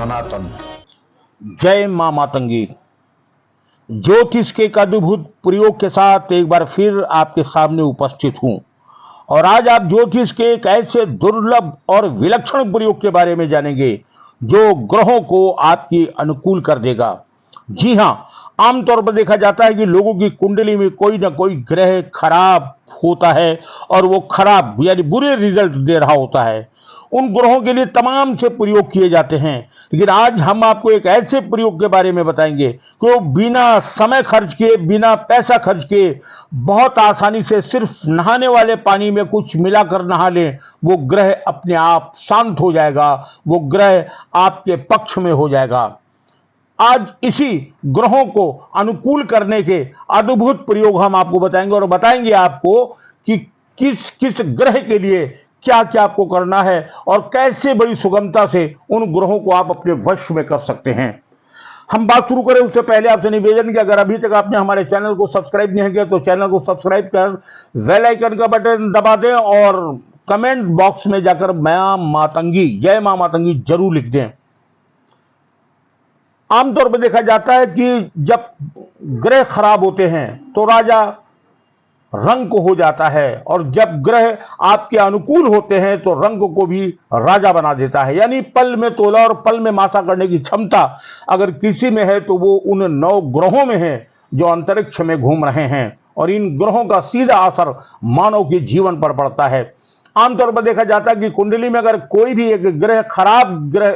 सनातन। जय मां मातंगी। ज्योतिष के एक अद्भुत प्रयोग के साथ एक बार फिर आपके सामने उपस्थित हूं और आज आप ज्योतिष के एक ऐसे दुर्लभ और विलक्षण प्रयोग के बारे में जानेंगे जो ग्रहों को आपकी अनुकूल कर देगा। जी हां, आमतौर पर देखा जाता है कि लोगों की कुंडली में कोई ना कोई ग्रह खराब होता है और वो खराब यानी बुरे रिजल्ट दे रहा होता है। उन ग्रहों के लिए तमाम से प्रयोग किए जाते हैं, लेकिन आज हम आपको एक ऐसे प्रयोग के बारे में बताएंगे कि वो बिना समय खर्च किए, बिना पैसा खर्च किए बहुत आसानी से सिर्फ नहाने वाले पानी में कुछ मिलाकर नहा लें, वो ग्रह अपने आप शांत हो जाएगा, वो ग्रह आपके पक्ष में हो जाएगा। आज इसी ग्रहों को अनुकूल करने के अद्भुत प्रयोग हम आपको बताएंगे और बताएंगे आपको कि किस किस ग्रह के लिए क्या क्या आपको करना है और कैसे बड़ी सुगमता से उन ग्रहों को आप अपने वश में कर सकते हैं। हम बात शुरू करें उससे पहले आपसे निवेदन कि अगर अभी तक आपने हमारे चैनल को सब्सक्राइब नहीं किया तो चैनल को सब्सक्राइब कर बेल आइकन का बटन दबा दें और कमेंट बॉक्स में जाकर मां मातंगी, जय मां मातंगी जरूर लिख दें। आमतौर पर देखा जाता है कि जब ग्रह खराब होते हैं तो राजा रंक हो जाता है और जब ग्रह आपके अनुकूल होते हैं तो रंग को भी राजा बना देता है। यानी पल में तोला और पल में मासा करने की क्षमता अगर किसी में है तो वो उन 9 ग्रहों में है जो अंतरिक्ष में घूम रहे हैं और इन ग्रहों का सीधा असर मानव के जीवन पर पड़ता है। आमतौर पर देखा जाता है कि कुंडली में अगर कोई भी एक ग्रह खराब ग्रह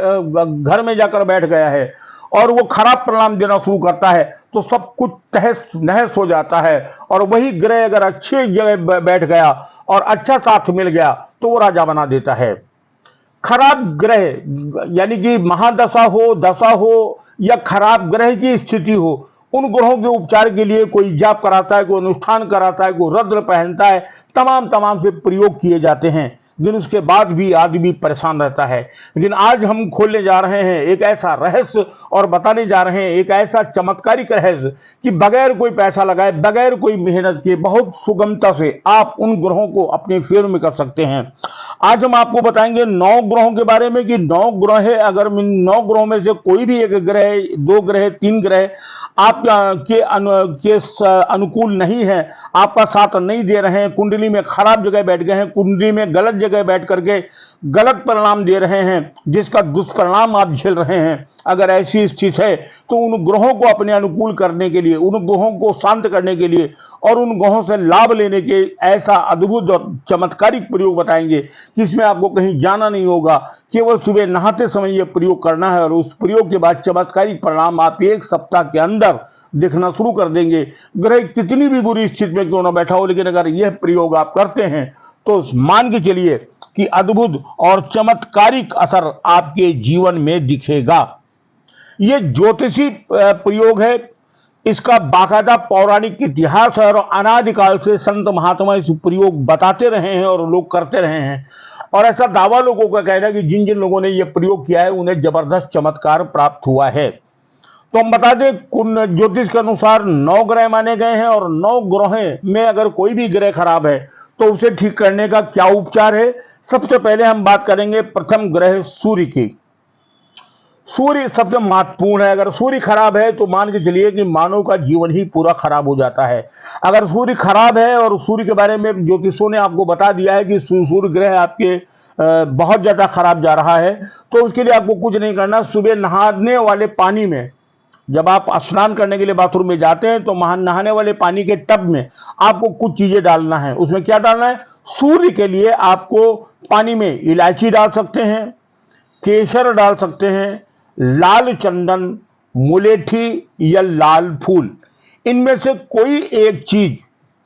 घर में जाकर बैठ गया है और वो खराब परिणाम देना शुरू करता है तो सब कुछ तहस नहस हो जाता है, और वही ग्रह अगर अच्छी जगह बैठ गया और अच्छा साथ मिल गया तो वो राजा बना देता है। खराब ग्रह यानी कि महादशा हो, दशा हो या खराब ग्रह की स्थिति हो, उन ग्रहों के उपचार के लिए कोई जाप कराता है, कोई अनुष्ठान कराता है, कोई रद्र पहनता है, तमाम से प्रयोग किए जाते हैं, लेकिन उसके बाद भी आदमी परेशान रहता है। लेकिन आज हम खोलने जा रहे हैं एक ऐसा रहस्य और बताने जा रहे हैं एक ऐसा चमत्कारिक रहस्य कि बगैर कोई पैसा लगाए, बगैर कोई मेहनत के बहुत सुगमता से आप उन ग्रहों को अपने फेवर में कर सकते हैं। आज हम आपको बताएंगे 9 ग्रहों के बारे में कि 9 ग्रह है, अगर 9 ग्रहों में से कोई भी एक ग्रह, 2 ग्रह, 3 ग्रह आप के अनुकूल नहीं है, आपका साथ नहीं दे रहे हैं, कुंडली में खराब जगह बैठ गए हैं, कुंडली में गलत जगह बैठ करके गलत परिणाम दे रहे हैं, जिसका दुष्परिणाम आप झेल रहे हैं, अगर ऐसी स्थिति है तो उन ग्रहों को अपने अनुकूल करने के लिए, उन ग्रहों को शांत करने के लिए और उन ग्रहों से लाभ लेने के ऐसा अद्भुत और चमत्कारिक प्रयोग बताएंगे कि इसमें आपको कहीं जाना नहीं होगा, केवल सुबह नहाते समय यह प्रयोग करना है और उस प्रयोग के बाद चमत्कारिक परिणाम आप 1 सप्ताह के अंदर देखना शुरू कर देंगे। ग्रह कितनी भी बुरी स्थिति में क्यों ना बैठा हो, लेकिन अगर यह प्रयोग आप करते हैं तो मान के चलिए कि अद्भुत और चमत्कारिक असर आपके जीवन में दिखेगा। यह ज्योतिषी प्रयोग है, इसका बाकायदा पौराणिक इतिहास है और अनादिकाल से संत महात्मा इस प्रयोग बताते रहे हैं और लोग करते रहे हैं, और ऐसा दावा लोगों का कहना है कि जिन जिन लोगों ने यह प्रयोग किया है उन्हें जबरदस्त चमत्कार प्राप्त हुआ है। तो हम बता दें ज्योतिष के अनुसार 9 ग्रह माने गए हैं और 9 ग्रह में अगर कोई भी ग्रह खराब है तो उसे ठीक करने का क्या उपचार है। सबसे पहले हम बात करेंगे प्रथम ग्रह सूर्य की। सूर्य सबसे महत्वपूर्ण है। अगर सूर्य खराब है तो मान के चलिए कि मानव का जीवन ही पूरा खराब हो जाता है। अगर सूर्य खराब है, और सूर्य के बारे में ज्योतिषों ने आपको बता दिया है कि सूर्य ग्रह आपके बहुत ज्यादा खराब जा रहा है, तो उसके लिए आपको कुछ नहीं करना। सुबह नहाने वाले पानी में, जब आप स्नान करने के लिए बाथरूम में जाते हैं तो नहाने वाले पानी के टब में आपको कुछ चीजें डालना है। उसमें क्या डालना है? सूर्य के लिए आपको पानी में इलायची डाल सकते हैं, केसर डाल सकते हैं, लाल चंदन, मुलेठी या लाल फूल, इनमें से कोई एक चीज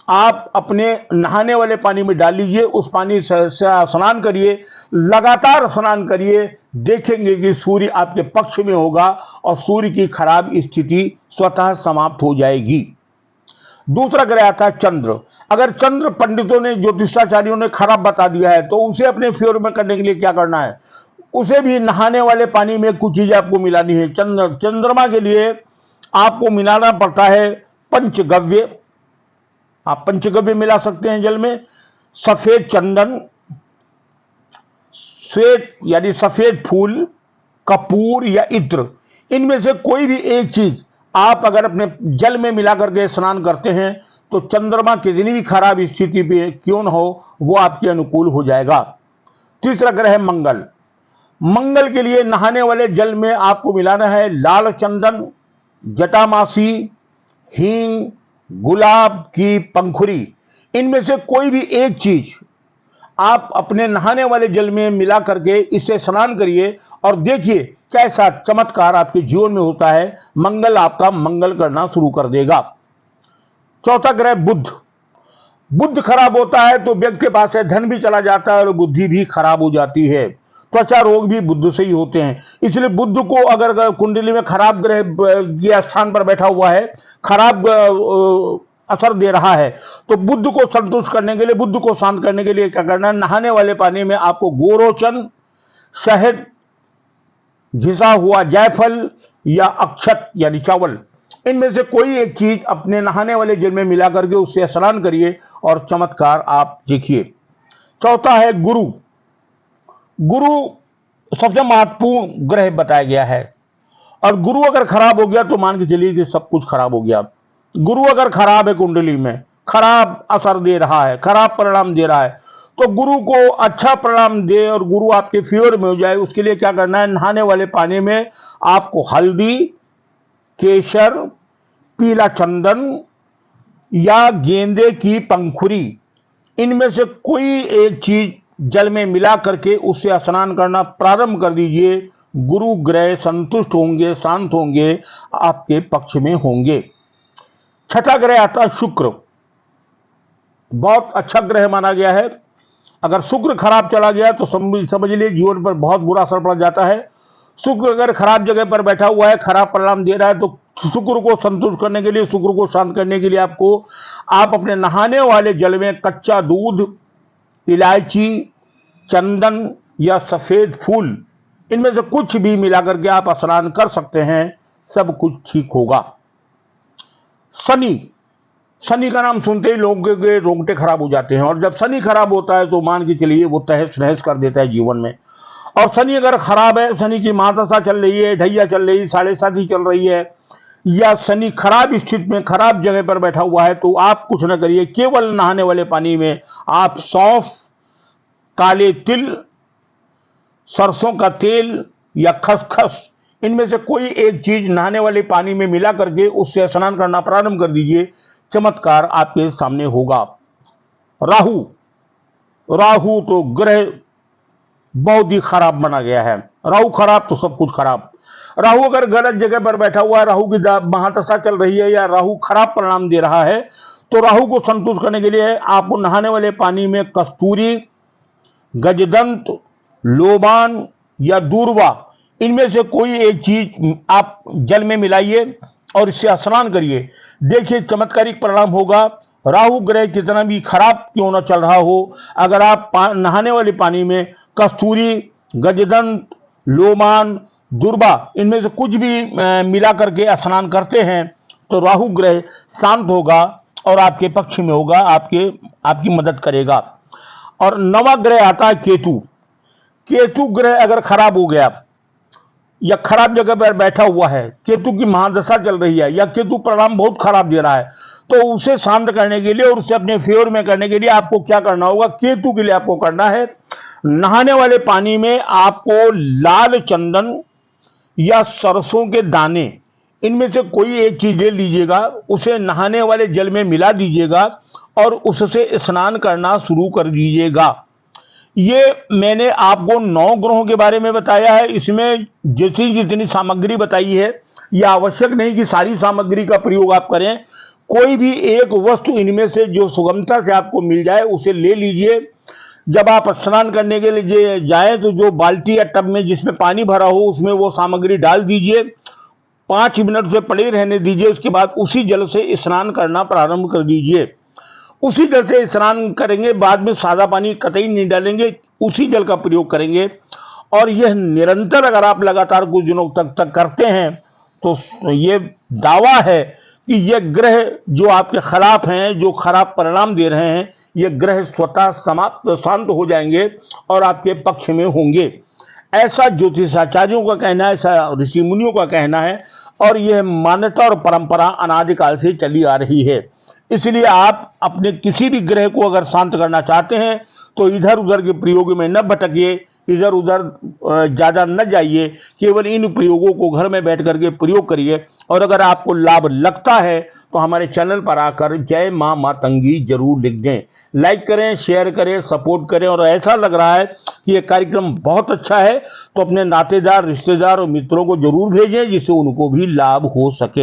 आप अपने नहाने वाले पानी में डाल लीजिए। उस पानी से स्नान करिए, लगातार स्नान करिए, देखेंगे कि सूर्य आपके पक्ष में होगा और सूर्य की खराब स्थिति स्वतः समाप्त हो जाएगी। दूसरा ग्रह आता है चंद्र। अगर चंद्र पंडितों ने, ज्योतिषाचार्यों ने खराब बता दिया है तो उसे अपने फेवर में करने के लिए क्या करना है? उसे भी नहाने वाले पानी में कुछ चीजें आपको मिलानी है। चंद्रमा के लिए आपको मिलाना पड़ता है पंचगव्य। आप पंचगव्य मिला सकते हैं जल में, सफेद चंदन, श्वेत यानी सफेद फूल, कपूर या इत्र, इनमें से कोई भी एक चीज आप अगर अपने जल में मिला करके स्नान करते हैं तो चंद्रमा कितनी भी खराब स्थिति पे क्यों न हो वो आपके अनुकूल हो जाएगा। तीसरा ग्रह है मंगल। मंगल के लिए नहाने वाले जल में आपको मिलाना है लाल चंदन, जटामासी, हींग, गुलाब की पंखुरी। इनमें से कोई भी एक चीज आप अपने नहाने वाले जल में मिला करके इससे स्नान करिए और देखिए कैसा चमत्कार आपके जीवन में होता है। मंगल आपका मंगल करना शुरू कर देगा। चौथा ग्रह बुध। बुध खराब होता है तो व्यक्ति के पास है धन भी चला जाता है और बुद्धि भी खराब हो जाती है। त्वचा रोग भी बुध से ही होते हैं। इसलिए बुध को अगर कुंडली में खराब ग्रह के स्थान पर बैठा हुआ है, खराब असर दे रहा है, तो बुध को संतुष्ट करने के लिए, बुध को शांत करने के लिए क्या करना है, नहाने वाले पानी में आपको गोरोचन, शहद, घिसा हुआ जायफल या अक्षत यानी चावल, इनमें से कोई एक चीज अपने नहाने वाले जल में मिला करके उससे स्नान करिए और चमत्कार आप देखिए। चौथा है गुरु। गुरु सबसे महत्वपूर्ण ग्रह बताया गया है और गुरु अगर खराब हो गया तो मान के चलिए कि सब कुछ खराब हो गया। गुरु अगर खराब है, कुंडली में खराब असर दे रहा है, खराब परिणाम दे रहा है, तो गुरु को अच्छा परिणाम दे और गुरु आपके फेवर में हो जाए, उसके लिए क्या करना है, नहाने वाले पानी में आपको हल्दी, केसर, पीला चंदन या गेंदे की पंखुरी, इनमें से कोई एक चीज जल में मिला करके उससे स्नान करना प्रारंभ कर दीजिए। गुरु ग्रह संतुष्ट होंगे, शांत होंगे, आपके पक्ष में होंगे। छठा ग्रह आता है शुक्र। बहुत अच्छा ग्रह माना गया है। अगर शुक्र खराब चला गया तो समझ लिए जीवन पर बहुत बुरा असर पड़ जाता है। शुक्र अगर खराब जगह पर बैठा हुआ है, खराब परिणाम दे रहा है, तो शुक्र को संतुष्ट करने के लिए, शुक्र को शांत करने के लिए आप अपने नहाने वाले जल में कच्चा दूध, इलायची, चंदन या सफेद फूल, इनमें से कुछ भी मिलाकर के आप स्नान कर सकते हैं, सब कुछ ठीक होगा। शनि। शनि का नाम सुनते ही लोगों के रोंगटे खराब हो जाते हैं और जब शनि खराब होता है तो मान के चलिए वो तहस नहस कर देता है जीवन में। और शनि अगर खराब है, शनि की महादशा चल रही है, ढैया चल रही है, 7.5 चल रही है, या शनि खराब स्थिति में खराब जगह पर बैठा हुआ है, तो आप कुछ न करिए, केवल नहाने वाले पानी में आप सौंफ, काले तिल, सरसों का तेल या खसखस, इनमें से कोई एक चीज नहाने वाले पानी में मिला करके उससे स्नान करना प्रारंभ कर दीजिए। चमत्कार आपके सामने होगा। राहु। राहु तो ग्रह बहुत ही खराब माना गया है। राहु खराब तो सब कुछ खराब। राहु अगर गलत जगह पर बैठा हुआ है, राहु की महादशा चल रही है या राहु खराब परिणाम दे रहा है, तो राहु को संतुष्ट करने के लिए आपको नहाने वाले पानी में कस्तूरी, गजदंत, लोबान या दूर्वा, इनमें से कोई एक चीज आप जल में मिलाइए और इससे स्नान करिए। देखिए चमत्कारिक परिणाम होगा। राहु ग्रह कितना भी खराब क्यों ना चल रहा हो, अगर आप नहाने वाले पानी में कस्तूरी, गजदंत, लोबान, दूर्वा, इनमें से कुछ भी मिला करके स्नान करते हैं तो राहु ग्रह शांत होगा और आपके पक्ष में होगा, आपकी मदद करेगा। और नवा ग्रह आता है केतु। केतु ग्रह अगर खराब हो गया या खराब जगह पर बैठा हुआ है, केतु की महादशा चल रही है या केतु परिणाम बहुत खराब दे रहा है, तो उसे शांत करने के लिए और उसे अपने फेवर में करने के लिए आपको क्या करना होगा, केतु के लिए आपको करना है, नहाने वाले पानी में आपको लाल चंदन या सरसों के दाने, इनमें से कोई एक चीज ले लीजिएगा, उसे नहाने वाले जल में मिला दीजिएगा और उससे स्नान करना शुरू कर दीजिएगा। ये मैंने आपको 9 ग्रहों के बारे में बताया है। इसमें जितनी सामग्री बताई है, यह आवश्यक नहीं कि सारी सामग्री का प्रयोग आप करें। कोई भी एक वस्तु इनमें से जो सुगमता से आपको मिल जाए उसे ले लीजिए। जब आप स्नान करने के लिए जाएं तो जो बाल्टी या टब में जिसमें पानी भरा हो उसमें वो सामग्री डाल दीजिए, 5 मिनट से पड़े रहने दीजिए। उसके बाद उसी जल से स्नान करना प्रारंभ कर दीजिए। उसी जल से स्नान करेंगे, बाद में सादा पानी कतई नहीं डालेंगे, उसी जल का प्रयोग करेंगे। और यह निरंतर अगर आप लगातार कुछ दिनों तक करते हैं तो ये दावा है कि ये ग्रह जो आपके खिलाफ हैं, जो खराब परिणाम दे रहे हैं, ये ग्रह स्वतः समाप्त शांत हो जाएंगे और आपके पक्ष में होंगे। ऐसा ज्योतिषाचार्यों का कहना है, ऐसा ऋषि मुनियों का कहना है, और यह मान्यता और परंपरा अनादिकाल से चली आ रही है। इसलिए आप अपने किसी भी ग्रह को अगर शांत करना चाहते हैं तो इधर उधर के प्रयोग में न भटकिए, इधर उधर ज़्यादा न जाइए, केवल इन प्रयोगों को घर में बैठ करके प्रयोग करिए। और अगर आपको लाभ लगता है तो हमारे चैनल पर आकर जय मां मातंगी जरूर लिख दें, लाइक करें, शेयर करें, सपोर्ट करें। और ऐसा लग रहा है कि ये कार्यक्रम बहुत अच्छा है तो अपने नातेदार, रिश्तेदार और मित्रों को जरूर भेजें जिससे उनको भी लाभ हो सके।